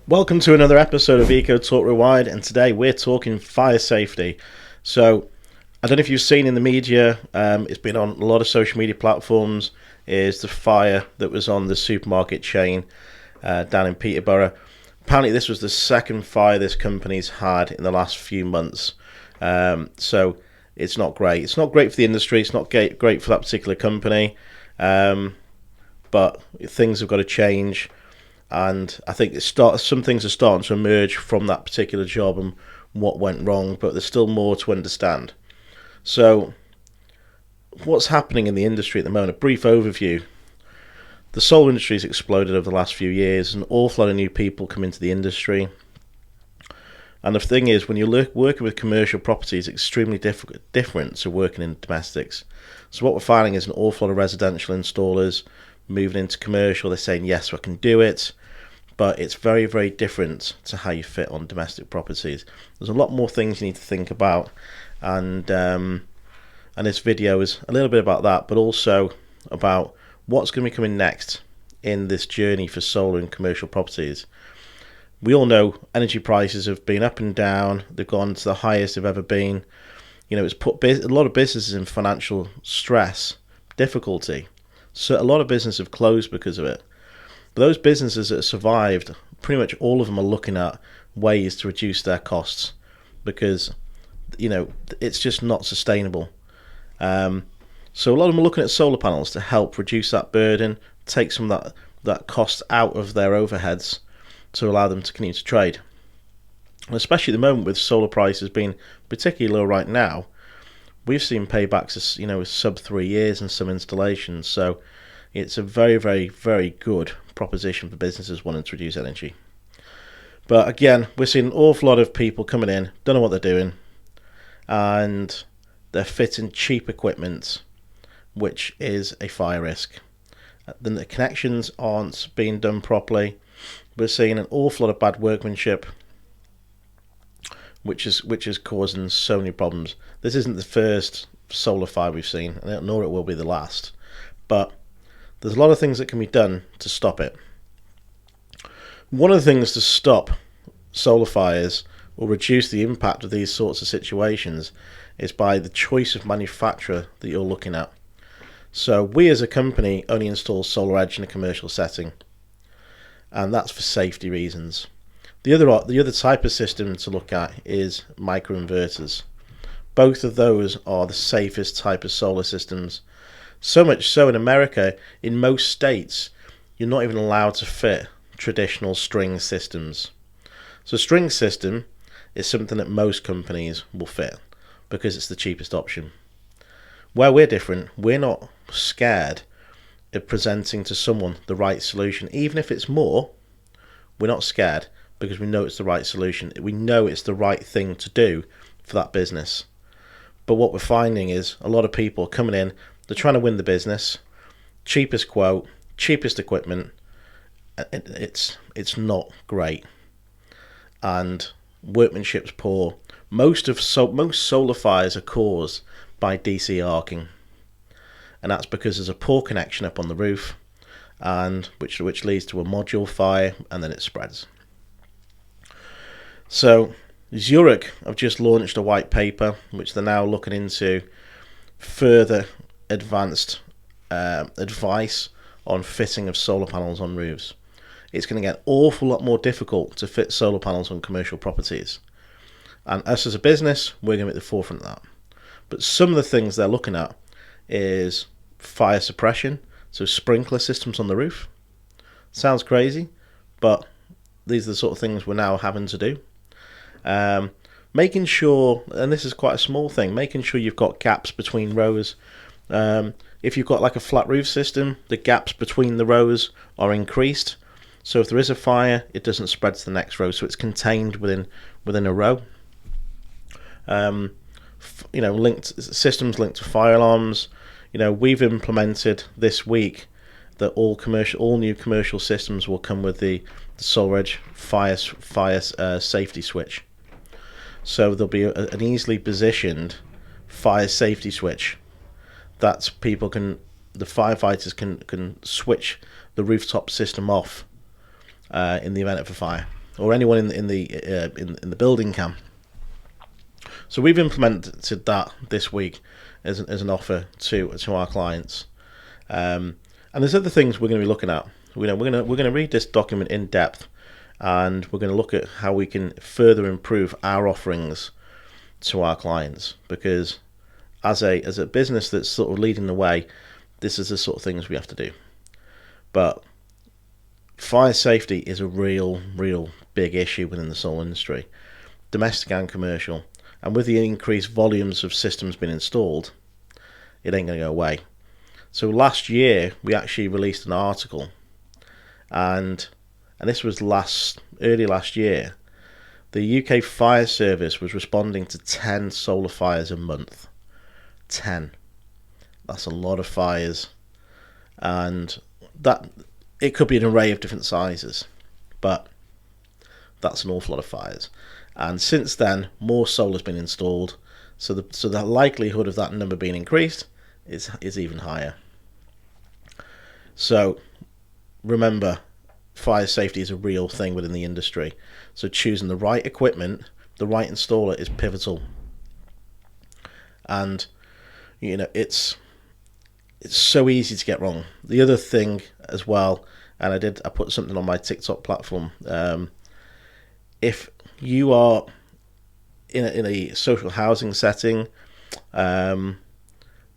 Welcome to another episode of Eco Talk Rewired, and today we're talking fire safety. So, I don't know if you've seen in the media, it's been on a lot of social media platforms, is the fire that was on the supermarket chain down in Peterborough. Apparently this was the second fire this company's had in the last few months. So, it's not great. It's not great for the industry, it's not great for that particular company, but things have got to change. And I think some things are starting to emerge from that particular job and what went wrong, but there's still more to understand. So, what's happening in the industry at the moment? A brief overview. The solar industry has exploded over the last few years. An awful lot of new people come into the industry. And the thing is, when you're working with commercial properties, it's extremely different to working in domestics. So what we're finding is an awful lot of residential installers moving into commercial. They're saying, yes, I can do it. But it's very, very different to how you fit on domestic properties. There's a lot more things you need to think about, and this video is a little bit about that, but also about what's going to be coming next in this journey for solar and commercial properties. We all know energy prices have been up and down. They've gone to the highest they've ever been. You know, it's put a lot of businesses in financial stress, difficulty. So a lot of businesses have closed because of it. But those businesses that have survived, pretty much all of them are looking at ways to reduce their costs because, you know, it's just not sustainable. So a lot of them are looking at solar panels to help reduce that burden, take some of that cost out of their overheads to allow them to continue to trade. And especially at the moment with solar prices being particularly low right now, we've seen paybacks as, you know, sub 3 years in some installations. So it's a very, very, very good proposition for businesses wanting to reduce energy. But again, we're seeing an awful lot of people coming in, don't know what they're doing, and they're fitting cheap equipment, which is a fire risk. Then the connections aren't being done properly. We're seeing an awful lot of bad workmanship, which is causing so many problems. This isn't the first solar fire we've seen, nor it will be the last. But there's a lot of things that can be done to stop it. One of the things to stop solar fires or reduce the impact of these sorts of situations is by the choice of manufacturer that you're looking at. So we as a company only install solar edge in a commercial setting, and that's for safety reasons. The other type of system to look at is microinverters. Both of those are the safest type of solar systems. So much so in America, in most states, you're not even allowed to fit traditional string systems. So a string system is something that most companies will fit because it's the cheapest option. Where we're different, we're not scared of presenting to someone the right solution. Even if it's more, we're not scared because we know it's the right solution. We know it's the right thing to do for that business. But what we're finding is a lot of people coming in, they're trying to win the business, cheapest quote, cheapest equipment. It's not great, and workmanship's poor. Most solar fires are caused by DC arcing, and that's because there's a poor connection up on the roof, and which leads to a module fire, and then it spreads. So Zurich have just launched a white paper, which they're now looking into further advanced advice on fitting of solar panels on roofs. It's going to get an awful lot more difficult to fit solar panels on commercial properties, and us as a business, we're going to be at the forefront of that. But some of the things they're looking at is fire suppression, so sprinkler systems on the roof. Sounds crazy, but these are the sort of things we're now having to do. Making sure, and this is quite a small thing, making sure you've got gaps between rows. If you've got like a flat roof system, the gaps between the rows are increased. So if there is a fire, it doesn't spread to the next row, so it's contained within a row. Systems linked to fire alarms. You know, we've implemented this week that all new commercial systems will come with the SolarEdge fire safety switch. So there'll be an easily positioned fire safety switch that the firefighters can switch the rooftop system off in the event of a fire. or anyone in the building can. So we've implemented that this week as an offer to our clients, and there's other things we're going to be looking at. We're going to read this document in depth, and we're going to look at how we can further improve our offerings to our clients, because as a business that's sort of leading the way, this is the sort of things we have to do. But fire safety is a real big issue within the solar industry, domestic and commercial. And with the increased volumes of systems being installed, it ain't going to go away. So last year, we actually released an article, and this was early last year. The UK Fire Service was responding to 10 solar fires a month. 10. That's a lot of fires. And that it could be an array of different sizes, but that's an awful lot of fires. And since then, more solar's been installed, so the likelihood of that number being increased is even higher. So remember, fire safety is a real thing within the industry. So choosing the right equipment, the right installer is pivotal. And it's so easy to get wrong. The other thing as well, and I put something on my TikTok platform. If you are in a social housing setting,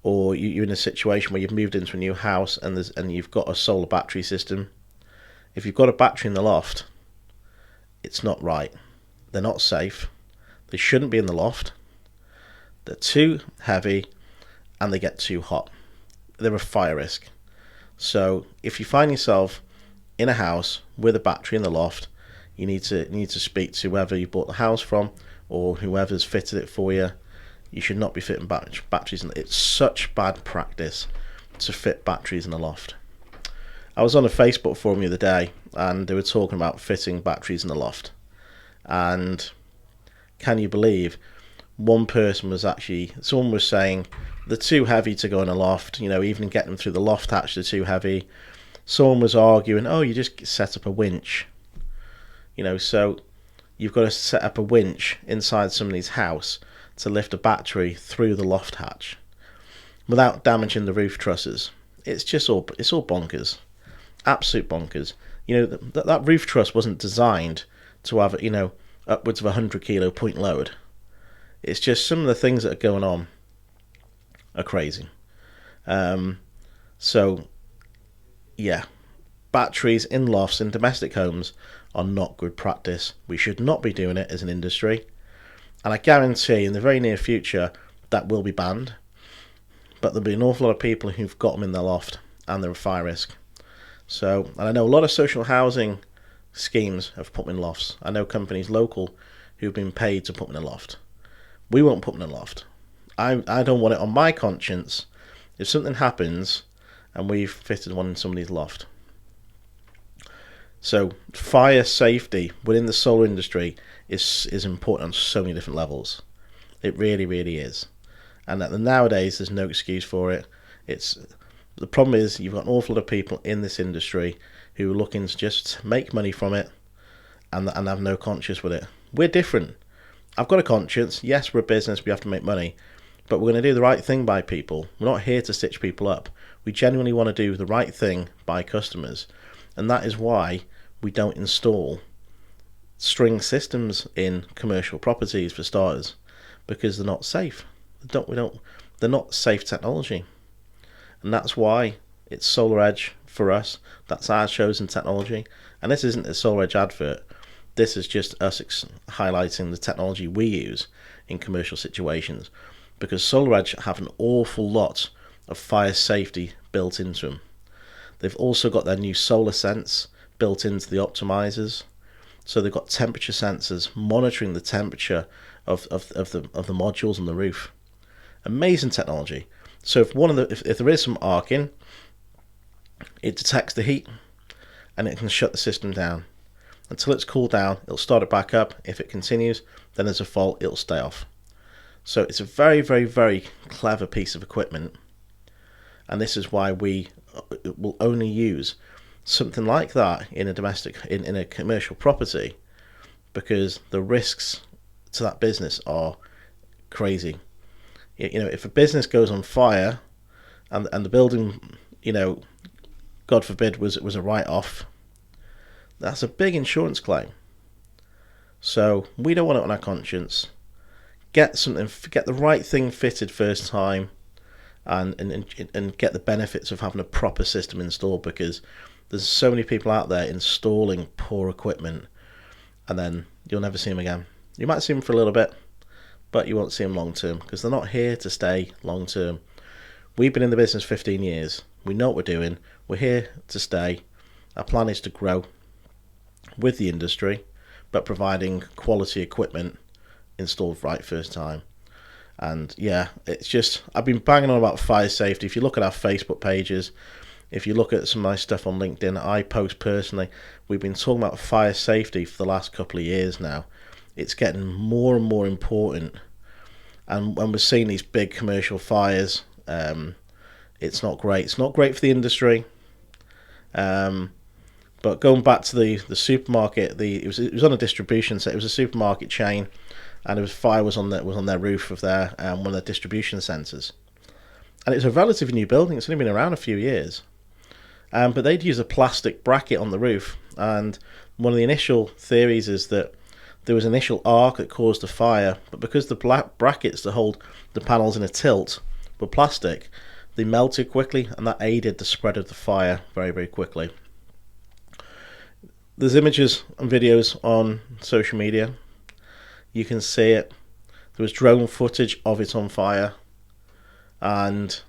or you're in a situation where you've moved into a new house and you've got a solar battery system, if you've got a battery in the loft, it's not right. They're not safe. They shouldn't be in the loft. They're too heavy, and they get too hot. They're a fire risk. So if you find yourself in a house with a battery in the loft, you need to speak to whoever you bought the house from, or whoever's fitted it for you. You should not be fitting batteries. It's such bad practice to fit batteries in a loft. I was on a Facebook forum the other day, and they were talking about fitting batteries in the loft. And can you believe, someone was saying they're too heavy to go in a loft. Even getting them through the loft hatch, they're too heavy. Someone was arguing, oh, you just set up a winch. So you've got to set up a winch inside somebody's house to lift a battery through the loft hatch without damaging the roof trusses. It's all bonkers, absolute bonkers. That roof truss wasn't designed to have upwards of 100 kilo point load. It's just some of the things that are going on are crazy. So yeah, batteries in lofts in domestic homes are not good practice. We should not be doing it as an industry, and I guarantee in the very near future that will be banned. But there'll be an awful lot of people who've got them in their loft, and they're a fire risk. So, and I know a lot of social housing schemes have put them in lofts. I know companies local who've been paid to put them in a loft. We won't put them in a loft. I don't want it on my conscience if something happens and we've fitted one in somebody's loft. So fire safety within the solar industry is important on so many different levels. It really is. And nowadays there's no excuse for it. The problem is you've got an awful lot of people in this industry who are looking to just make money from it and have no conscience with it. We're different. I've got a conscience. Yes, we're a business. We have to make money. But we're going to do the right thing by people. We're not here to stitch people up. We genuinely want to do the right thing by customers. And that is why we don't install string systems in commercial properties for starters, because they're not safe. They're not safe technology. And that's why it's Solar Edge for us. That's our chosen technology. And this isn't a Solar Edge advert. This is just us highlighting the technology we use in commercial situations, because Solar Edge have an awful lot of fire safety built into them. They've also got their new Solar Sense built into the optimizers. So they've got temperature sensors monitoring the temperature of the modules on the roof. Amazing technology. So if there is some arcing, it detects the heat and it can shut the system down. Until it's cooled down, it'll start it back up. If it continues, then there's a fault, it'll stay off. So it's a very clever piece of equipment, and this is why we will only use something like that in a commercial property because the risks to that business are crazy. If a business goes on fire and the building, God forbid, was a write-off, that's a big insurance claim. So we don't want it on our conscience. Get the right thing fitted first time, and get the benefits of having a proper system installed, because there's so many people out there installing poor equipment, and then you'll never see them again. You might see them for a little bit, but you won't see them long term, because they're not here to stay long term. We've been in the business 15 years. We know what we're doing. We're here to stay. Our plan is to grow with the industry, but providing quality equipment installed right first time. And yeah, it's just, I've been banging on about fire safety. If you look at our Facebook pages, if you look at some of my stuff on LinkedIn, I post personally, we've been talking about fire safety for the last couple of years now. It's getting more and more important. And when we're seeing these big commercial fires, it's not great. It's not great for the industry. But going back to the supermarket, it was on a distribution set. It was a supermarket chain, and fire was on their roof of their one of their distribution centres. And it's a relatively new building. It's only been around a few years. But they'd use a plastic bracket on the roof, and one of the initial theories is that there was an initial arc that caused the fire, but because the black brackets that hold the panels in a tilt were plastic, they melted quickly, and that aided the spread of the fire very, very quickly. There's images and videos on social media. You can see it. There was drone footage of it on fire, and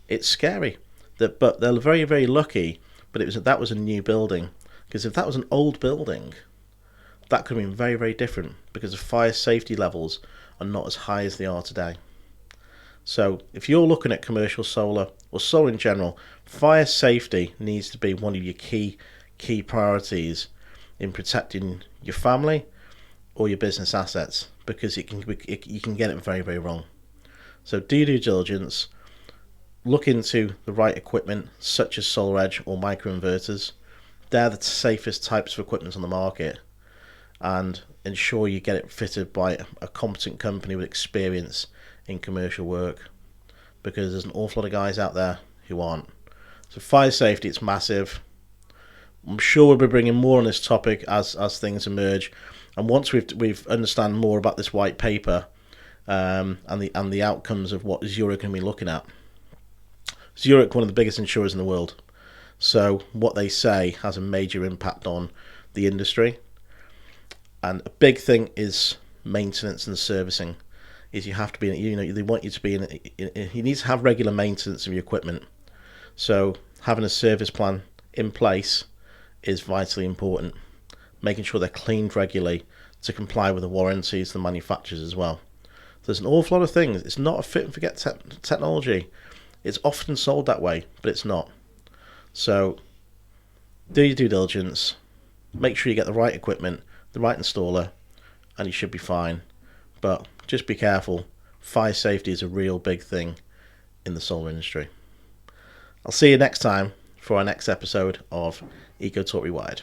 it's scary. But they're very, very lucky. But that was a new building, because if that was an old building, that could have been very, very different, because the fire safety levels are not as high as they are today. So if you're looking at commercial solar or solar in general, fire safety needs to be one of your key priorities in protecting your family or your business assets, because you can get it very, very wrong. So do your due diligence. Look into the right equipment, such as solar edge or microinverters. They're the safest types of equipment on the market, and ensure you get it fitted by a competent company with experience in commercial work, because there's an awful lot of guys out there who aren't. So fire safety, it's massive. I'm sure we'll be bringing more on this topic as things emerge, and once we've understand more about this white paper, and the outcomes of what Zurich can be looking at. Zurich, one of the biggest insurers in the world, so what they say has a major impact on the industry. And a big thing is maintenance and servicing. Is you have to be, they want you to be you need to have regular maintenance of your equipment. So having a service plan in place is vitally important. Making sure they're cleaned regularly to comply with the warranties of the manufacturers as well. There's an awful lot of things. It's not a fit and forget technology. It's often sold that way, but it's not. So do your due diligence. Make sure you get the right equipment, the right installer, and you should be fine. But just be careful. Fire safety is a real big thing in the solar industry. I'll see you next time for our next episode of Eco Talk Rewired.